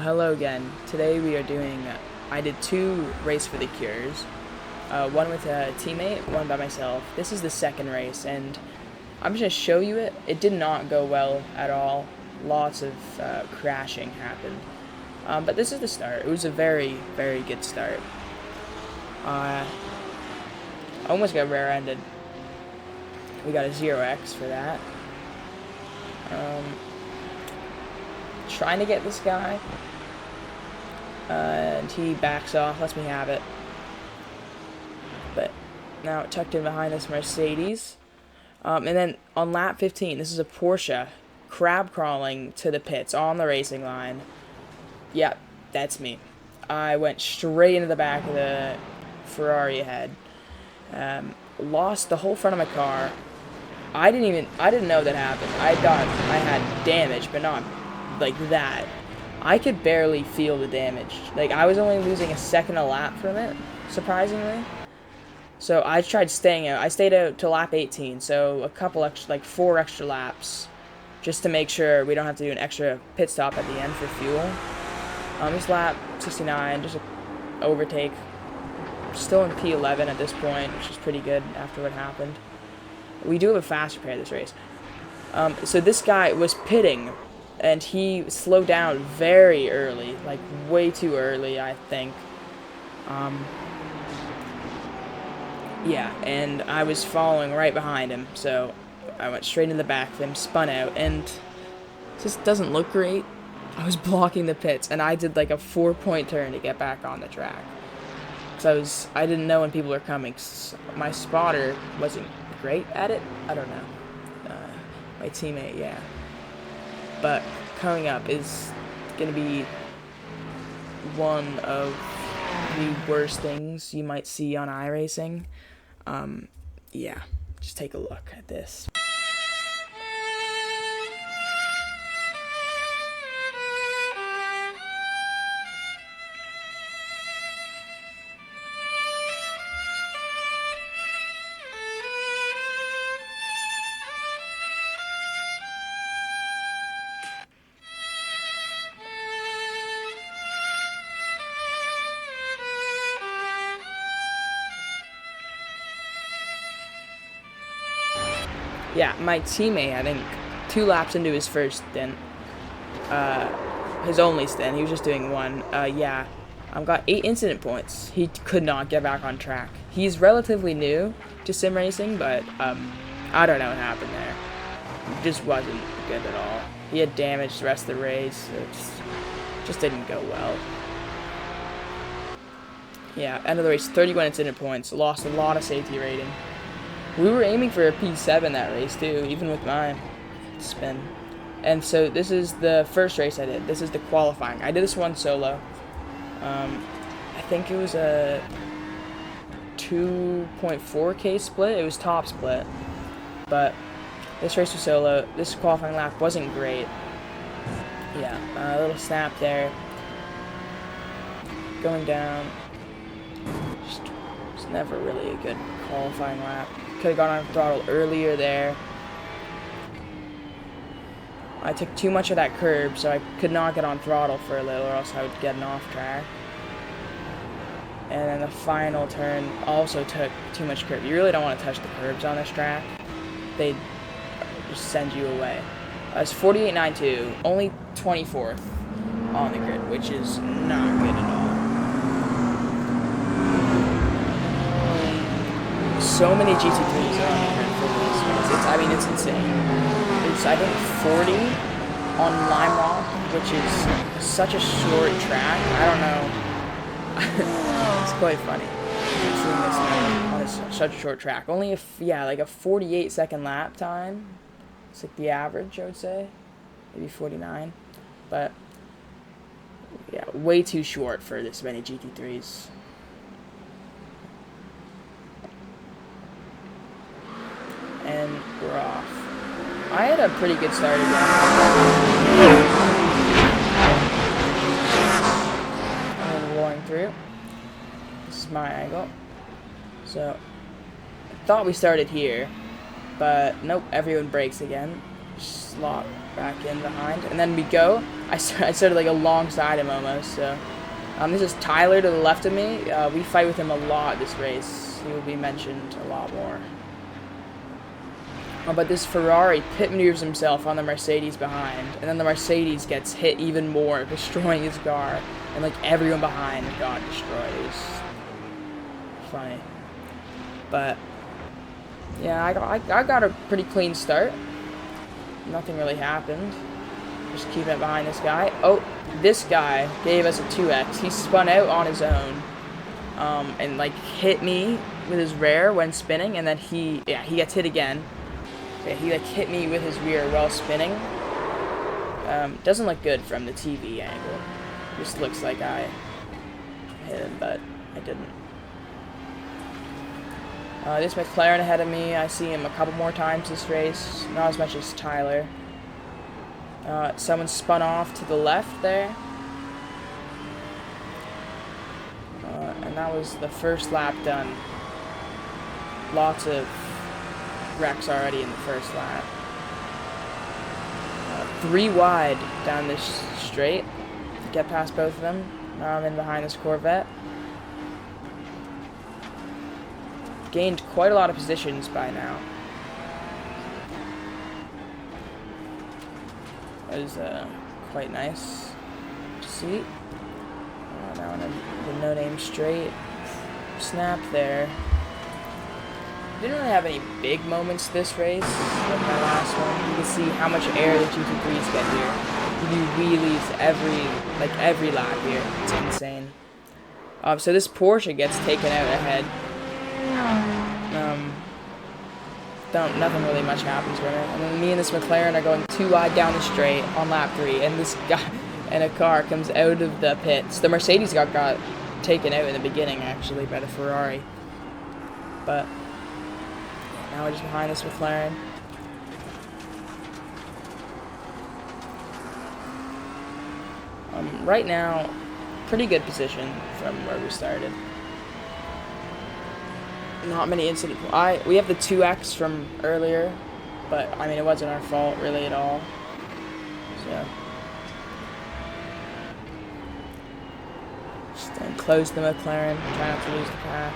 Hello again. Today we are doing, I did 2 race for the cures. One with a teammate, one by myself. This is the second race, and I'm just going to show you it. It did not go well at all. Lots of crashing happened. But this is the start. It was a very, very good start. I almost got rear-ended. We got a 0x for that. Trying to get this guy, and he backs off, lets me have it. But now tucked in behind this Mercedes, and then on lap 15, this is a Porsche crab crawling to the pits on the racing line. Yep, that's me. I went straight into the back of the Ferrari ahead. Lost the whole front of my car. I didn't know that happened. I thought I had damage, but not like that. I could barely feel the damage. Like, I was only losing a second a lap from it, surprisingly. So I tried staying out. I stayed out till lap 18, so a couple extra, like 4 extra laps, just to make sure we don't have to do an extra pit stop at the end for fuel. This lap 69, just an overtake. Still in P11 at this point, which is pretty good after what happened. We do have a fast repair this race. So this guy was pitting, and he slowed down very early, like way too early, I think. Yeah, and I was following right behind him, so I went straight in the back of him, spun out, and it just doesn't look great. I was blocking the pits, and I did like a 4-point turn to get back on the track. Because I didn't know when people were coming. My spotter wasn't great at it. I don't know. My teammate, yeah. But coming up is going to be one of the worst things you might see on iRacing. Yeah, just take a look at this. Yeah, my teammate, I think, 2 laps into his first stint, his only stint, he was just doing 1, yeah, got 8 incident points. He could not get back on track. He's relatively new to sim racing, but, I don't know what happened there. It just wasn't good at all. He had damaged the rest of the race. It just didn't go well. Yeah, end of the race, 31 incident points, lost a lot of safety rating. We were aiming for a P7 that race too, even with my spin. And so this is the first race I did. This is the qualifying. I did this one solo. I think it was a 2.4K split. It was top split. But this race was solo. This qualifying lap wasn't great. Yeah, a little snap there. Going down. Just never really a good qualifying lap. Could have gone on throttle earlier there. I took too much of that curb, so I could not get on throttle for a little, or else I would get an off track. And then the final turn also took too much curb. You really don't want to touch the curbs on this track. They just send you away. It's 48.92, only 24th on the grid, which is not good at all. So many GT3s are on the grid for this race. It's insane. It's, I think, 40 on Lime Rock, which is such a short track. I don't know. It's quite funny seeing this on such a short track. Only like a 48-second lap time. It's like the average, I would say. Maybe 49. But, yeah, way too short for this many GT3s. And we're off. I had a pretty good start again. And rolling through. This is my angle. So, I thought we started here, but nope, everyone brakes again. Slot back in behind, and then we go. I started like alongside him almost. So this is Tyler to the left of me. We fight with him a lot this race. He will be mentioned a lot more. But this Ferrari pit maneuvers himself on the Mercedes behind, and then the Mercedes gets hit even more, destroying his car, and like everyone behind got destroyed. It was funny. But yeah, I got a pretty clean start. Nothing really happened. Just keeping it behind this guy. Oh, this guy gave us a 2x. He spun out on his own, and like hit me with his rear when spinning, and then he gets hit again. Okay, he like hit me with his rear while spinning. Doesn't look good from the TV angle. Just looks like I hit him, but I didn't. This McLaren ahead of me. I see him a couple more times this race. Not as much as Tyler. Someone spun off to the left there. And that was the first lap done. Lots of wrecks already in the first lap. 3 wide down this straight. Get past both of them. Now I'm in behind this Corvette. Gained quite a lot of positions by now. It was quite nice to see. Now on the no-name straight. Snap there. Didn't really have any big moments this race, like my last one. You can see how much air the GT3s get here. You do wheelies every lap here. It's insane. So this Porsche gets taken out ahead. Nothing really much happens with it. And then me and this McLaren are going 2 wide down the straight on lap 3, and this guy and a car comes out of the pits. The Mercedes got taken out in the beginning, actually, by the Ferrari. But now we're just behind this McLaren. Right now, pretty good position from where we started. Not many incidents. We have the 2x from earlier, but I mean it wasn't our fault really at all. So just enclose the McLaren, try not to lose the path.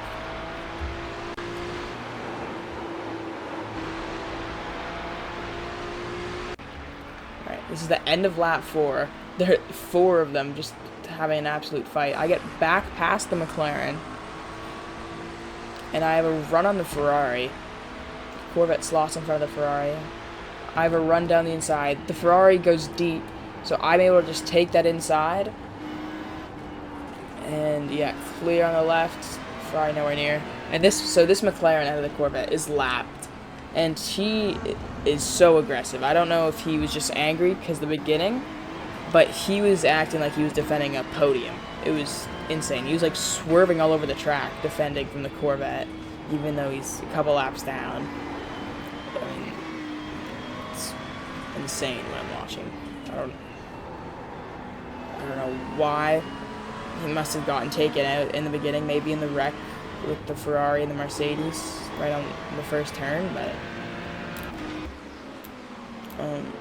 Alright, this is the end of lap 4. There are 4 of them just having an absolute fight. I get back past the McLaren, and I have a run on the Ferrari. Corvette slots in front of the Ferrari. I have a run down the inside. The Ferrari goes deep, so I'm able to just take that inside. And yeah, clear on the left. Ferrari nowhere near. And this McLaren out of the Corvette is lapped, and he is so aggressive. I don't know if he was just angry because the beginning, but he was acting like he was defending a podium. It was insane. He was like swerving all over the track defending from the Corvette, even though he's a couple laps down. I mean, it's insane when I'm watching. I don't know why. He must have gotten taken out in the beginning, maybe in the wreck with the Ferrari and the Mercedes right on the first turn, but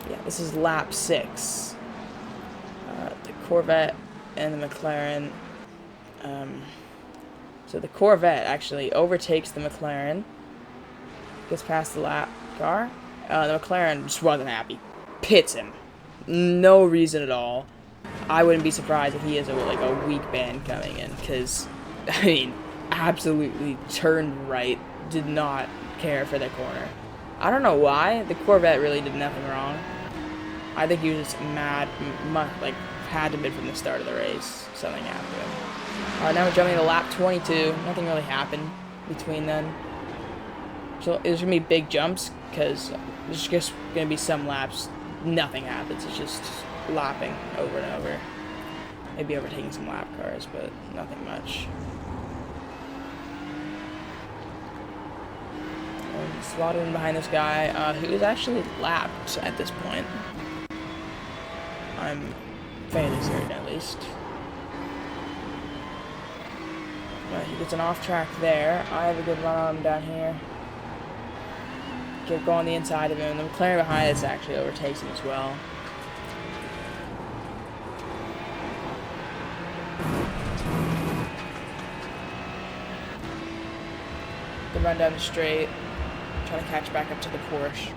yeah, this is lap 6. The Corvette and the McLaren. So the Corvette actually overtakes the McLaren, gets past the lap car. The McLaren just wasn't happy, pits him, no reason at all. I wouldn't be surprised if he has a weak band coming in, because I mean, absolutely turned right, did not care for the corner. I don't know why. The Corvette really did nothing wrong. I think he was just mad, had to be from the start of the race. Something happened to him. Now we're jumping to lap 22. Nothing really happened between then. So there's going to be big jumps, because there's just going to be some laps. Nothing happens. It's just lapping over and over. Maybe overtaking some lap cars, but nothing much. Slotted in behind this guy, who is actually lapped at this point. I'm fairly certain, at least. But he gets an off track there. I have a good run on him down here. Get going the inside of him. The McLaren behind us actually overtakes him as well. Good run down the straight. Trying to catch back up to the Porsche.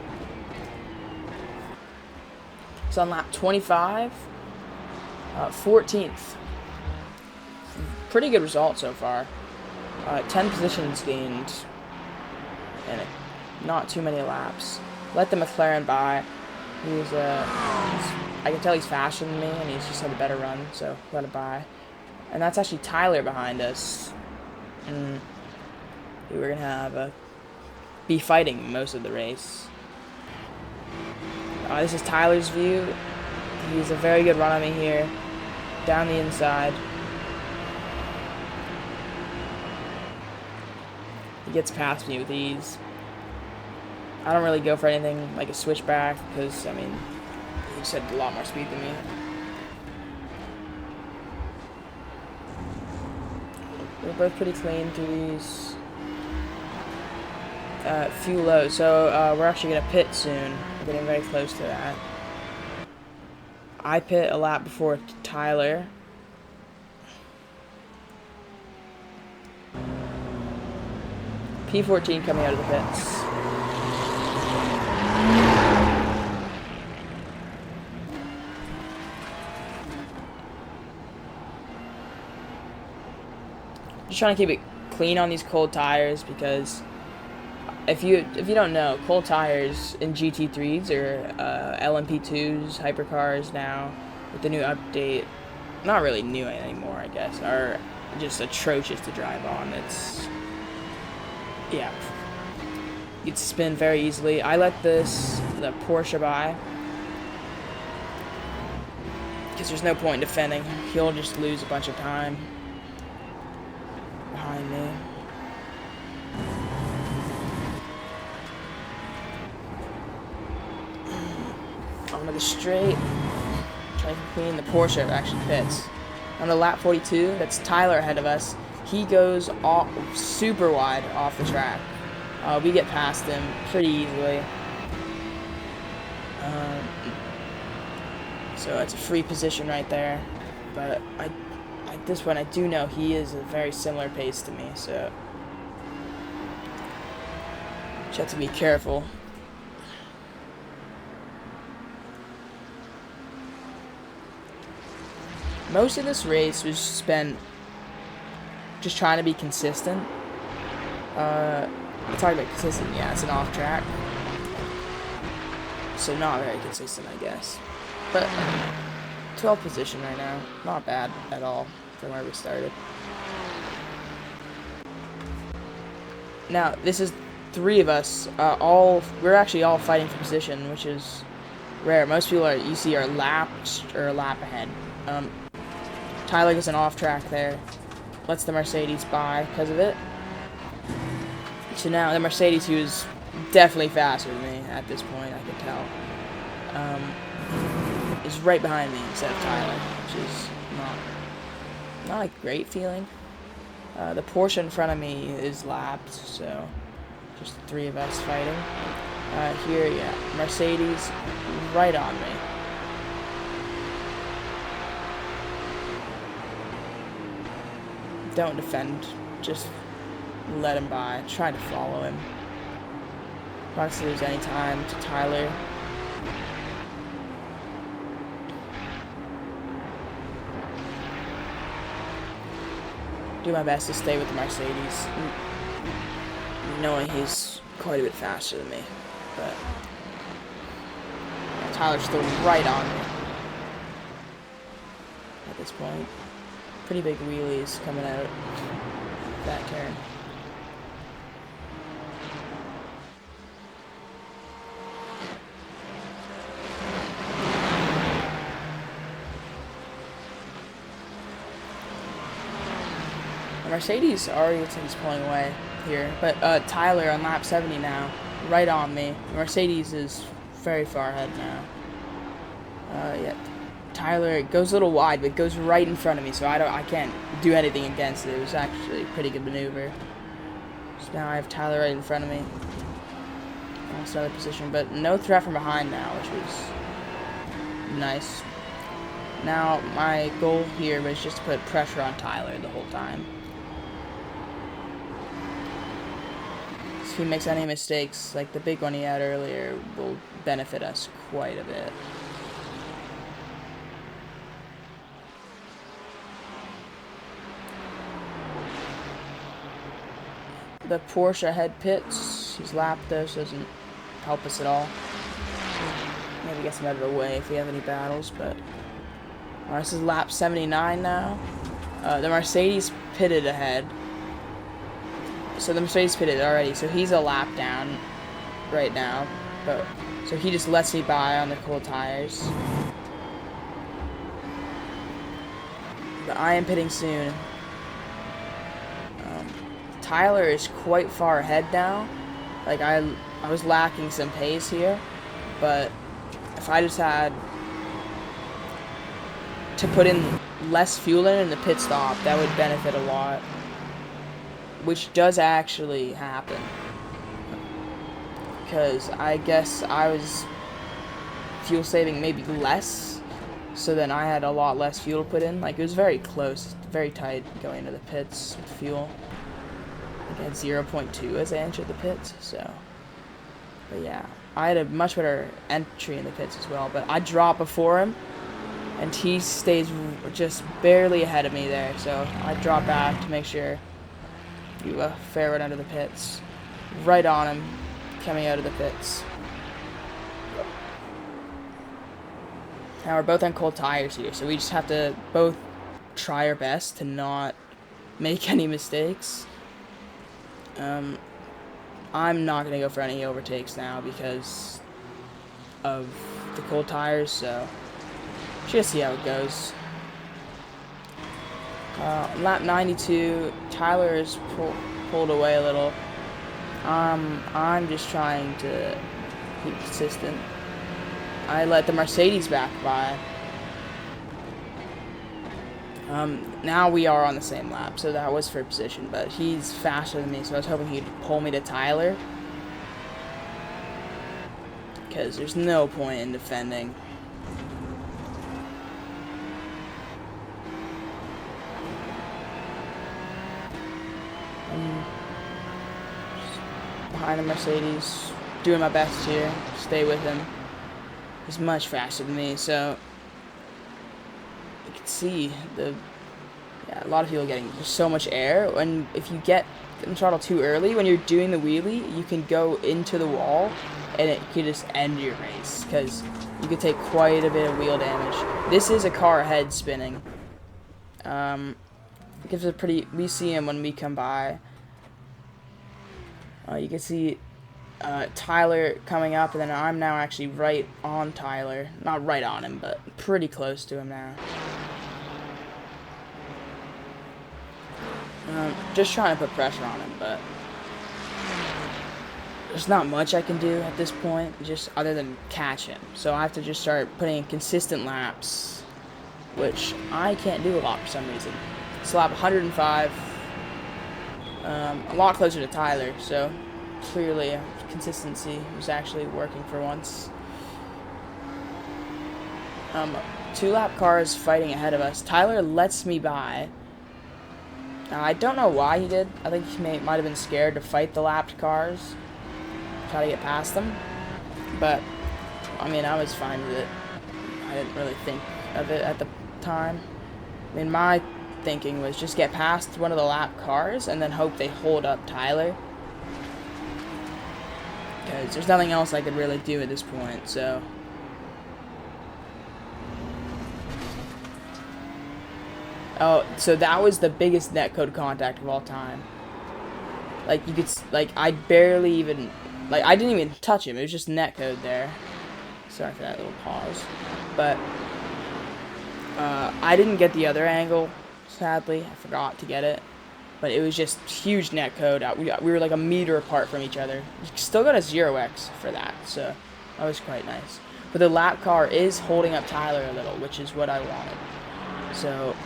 So on lap 25, 14th. Pretty good result so far. 10 positions gained in not too many laps. Let the McLaren by. I can tell he's faster than me, and he's just had a better run, so let it by. And that's actually Tyler behind us. And we're going to have be fighting most of the race. This is Tyler's view. He's a very good run on me here. Down the inside. He gets past me with ease. I don't really go for anything like a switchback because, I mean, he just had a lot more speed than me. We're both pretty clean through these few lows. So we're actually going to pit soon. We're getting very close to that. I pit a lap before Tyler. P14 coming out of the pits. Just trying to keep it clean on these cold tires because if you don't know, cold tires in GT3s or LMP2s, hypercars now with the new update, not really new anymore, I guess, are just atrocious to drive on. It's, yeah, you'd spin very easily. I let the Porsche by because there's no point in defending. He'll just lose a bunch of time behind me. Onto the straight. Trying to clean. The Porsche actually pits. On the lap 42, that's Tyler ahead of us. He goes off, super wide off the track. We get past him pretty easily. So it's a free position right there. But at this point, I do know he is a very similar pace to me, so just have to be careful. Most of this race was spent just trying to be consistent. Talking about consistent, yeah, it's an off track. So not very consistent, I guess. But 12th position right now. Not bad at all from where we started. Now, this is 3 of us. We're actually all fighting for position, which is rare. Most people you see are lapped or a lap ahead. Tyler gets an off track there. Lets the Mercedes by because of it. So now the Mercedes, who is definitely faster than me at this point, I can tell, is right behind me instead of Tyler, which is not a great feeling. The Porsche in front of me is lapped, so just 3 of us fighting. Here, yeah, Mercedes right on me. Don't defend, just let him by. Try to follow him. Not to lose any time to Tyler. Do my best to stay with the Mercedes, knowing he's quite a bit faster than me. But Tyler's still right on me at this point. Pretty big wheelies coming out that turn. The Mercedes already looks like he's pulling away here, but Tyler on lap 70 now, right on me. The Mercedes is very far ahead now. Yeah. Tyler goes a little wide, but goes right in front of me, so I can't do anything against it. It was actually a pretty good maneuver. So now I have Tyler right in front of me. Almost another position, but no threat from behind now, which was nice. Now, my goal here was just to put pressure on Tyler the whole time. If he makes any mistakes, like the big one he had earlier, will benefit us quite a bit. The Porsche ahead pits. He's lapped though, so doesn't help us at all. Maybe get some out of the way if we have any battles, but... Alright, this is lap 79 now. The Mercedes pitted ahead. So the Mercedes pitted already, so he's a lap down right now. But so he just lets me by on the cold tires. But I am pitting soon. Tyler is quite far ahead now. Like I was lacking some pace here, but if I just had to put in less fuel in the pit stop, that would benefit a lot, which does actually happen. Because I guess I was fuel saving maybe less, so then I had a lot less fuel to put in. Like it was very close, very tight going into the pits with fuel. I had 0.2 as I entered the pits, so. But yeah, I had a much better entry in the pits as well, but I dropped before him, and he stays just barely ahead of me there, so I drop back to make sure you fair right under the pits. Right on him, coming out of the pits. Now we're both on cold tires here, so we just have to both try our best to not make any mistakes. I'm not going to go for any overtakes now because of the cold tires, so just see how it goes. Lap 92, Tyler is pulled away a little. I'm just trying to keep consistent. I let the Mercedes back by. Now we are on the same lap, so that was for position, but he's faster than me, so I was hoping he'd pull me to Tyler. Because there's no point in defending. Behind the Mercedes, doing my best here, stay with him. He's much faster than me, so you can see a lot of people getting so much air, and if you get in throttle too early when you're doing the wheelie, you can go into the wall and it could just end your race because you could take quite a bit of wheel damage. This is a car ahead spinning. It gives a pretty, we see him when we come by. You can see Tyler coming up, and then I'm now actually right on Tyler. Not right on him, but pretty close to him now. Just trying to put pressure on him, but there's not much I can do at this point, just other than catch him. So I have to just start putting in consistent laps, which I can't do a lot for some reason. It's lap 105, a lot closer to Tyler, so clearly consistency was actually working for once. 2 lap cars fighting ahead of us. Tyler lets me by. I don't know why he did. I think he might have been scared to fight the lapped cars, try to get past them. But, I mean, I was fine with it. I didn't really think of it at the time. I mean, my thinking was just get past one of the lap cars and then hope they hold up Tyler. Because there's nothing else I could really do at this point, so... Oh, so that was the biggest netcode contact of all time. Like, you could, like, I barely even, like, I didn't even touch him. It was just netcode there. Sorry for that little pause. But, I didn't get the other angle, sadly. I forgot to get it. But it was just huge netcode. We were like a meter apart from each other. Still got a 0x for that, so that was quite nice. But the lap car is holding up Tyler a little, which is what I wanted. So...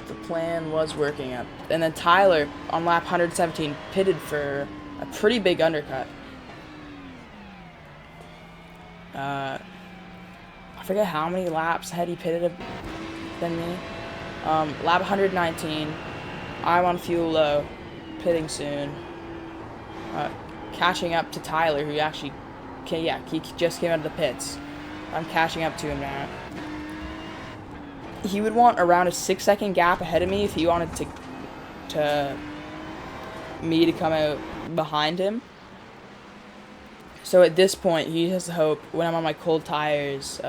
the plan was working up. And then Tyler, on lap 117, pitted for a pretty big undercut. I forget how many laps had he pitted than me. Lap 119. I'm on fuel low, pitting soon. Catching up to Tyler, who actually, he just came out of the pits. I'm catching up to him now. He would want around a 6-second gap ahead of me if he wanted me to come out behind him. So at this point, he has the hope when I'm on my cold tires,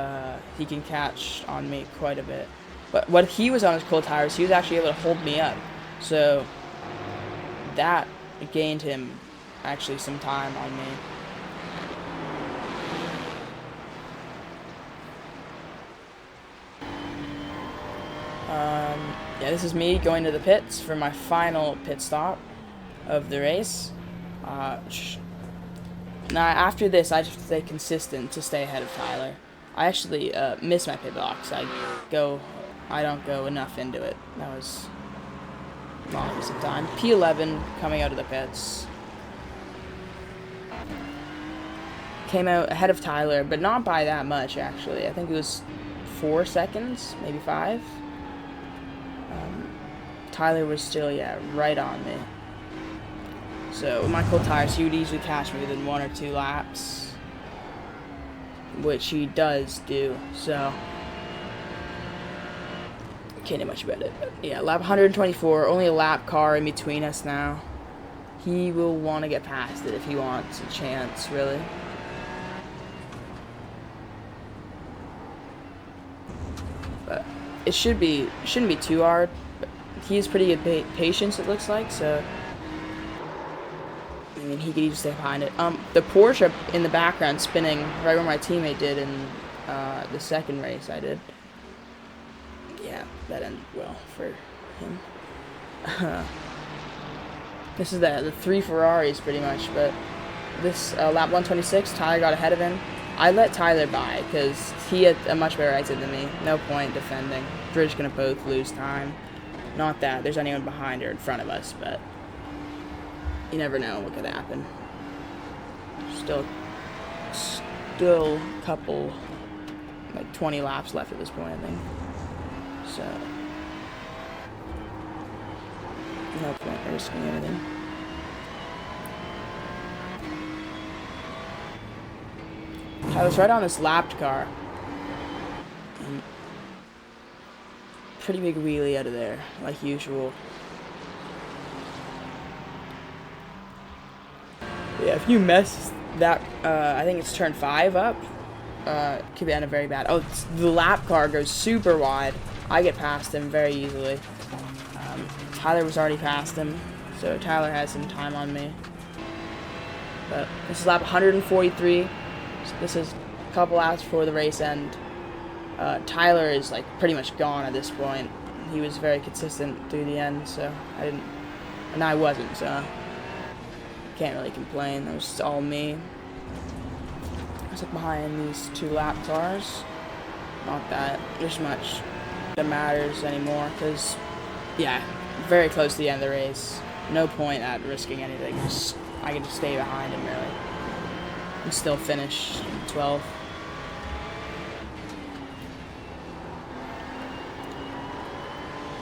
he can catch on me quite a bit. But when he was on his cold tires, he was actually able to hold me up. So that gained him actually some time on me. Yeah, this is me going to the pits for my final pit stop of the race. Now, after this, I just stay consistent to stay ahead of Tyler. I actually miss my pit box. I don't go enough into it. That was not a waste of time. P11 coming out of the pits. Came out ahead of Tyler, but not by that much, actually. I think it was 4 seconds, maybe 5. Tyler was still, right on me. So with my cold tires, he would easily catch me within 1 or 2 laps, which he does do. So can't do much about it. But yeah, lap 124, only a lap car in between us now. He will want to get past it if he wants a chance, really. But it shouldn't be too hard. But he has pretty good patience, it looks like. So I mean, he could even stay behind it. The Porsche in the background spinning right where my teammate did in the second race I did. Yeah, that ended well for him. This is the 3 Ferraris pretty much, but this lap 126, Tyler got ahead of him. I let Tyler by because he had a much better exit than me. No point defending. We're just gonna both lose time. Not that there's anyone behind or in front of us, but you never know what could happen. Still a couple, like 20 laps left at this point, I think. So no point risking anything. I was right on this lapped car. And pretty big wheelie out of there, like usual. Yeah, if you mess that, I think it's turn 5 up, could be ended very bad. Oh, the lap car goes super wide. I get past him very easily. Tyler was already past him, so Tyler has some time on me. But this is lap 143. So this is a couple laps before the race end. Tyler is like pretty much gone at this point. He was very consistent through the end, so I wasn't, so can't really complain. That was all me. I was like behind these 2 lap cars. Not that there's much that matters anymore, because yeah, very close to the end of the race. No point at risking anything. I can just stay behind him really and still finish in 12th.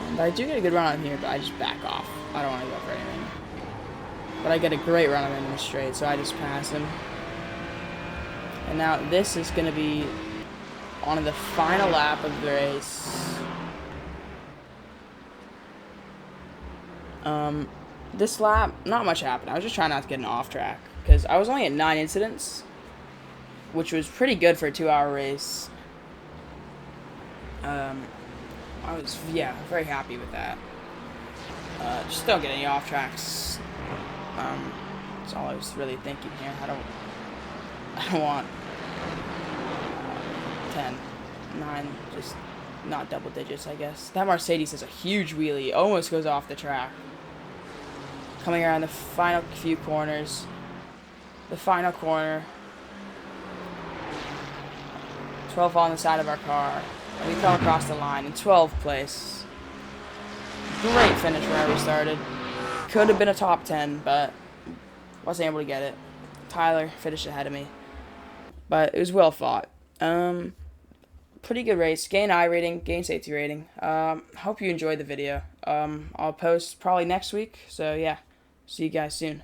And I do get a good run on here, but I just back off. I don't want to go for anything. But I get a great run on him in the straight, so I just pass him. And now this is going to be on the final lap of the race. This lap, not much happened. I was just trying not to get an off track, because I was only at 9 incidents, which was pretty good for a 2-hour race. I was, very happy with that. Just don't get any off tracks. That's all I was really thinking here. I don't want 10, 9, just not double digits, I guess. That Mercedes has a huge wheelie, almost goes off the track. Coming around the final few corners. The final corner. 12 on the side of our car. And we come across the line in 12th place. Great finish wherever we started. Could have been a top 10, but wasn't able to get it. Tyler finished ahead of me. But it was well fought. pretty good race. Gain I rating, gain safety rating. Hope you enjoyed the video. I'll post probably next week. So yeah, see you guys soon.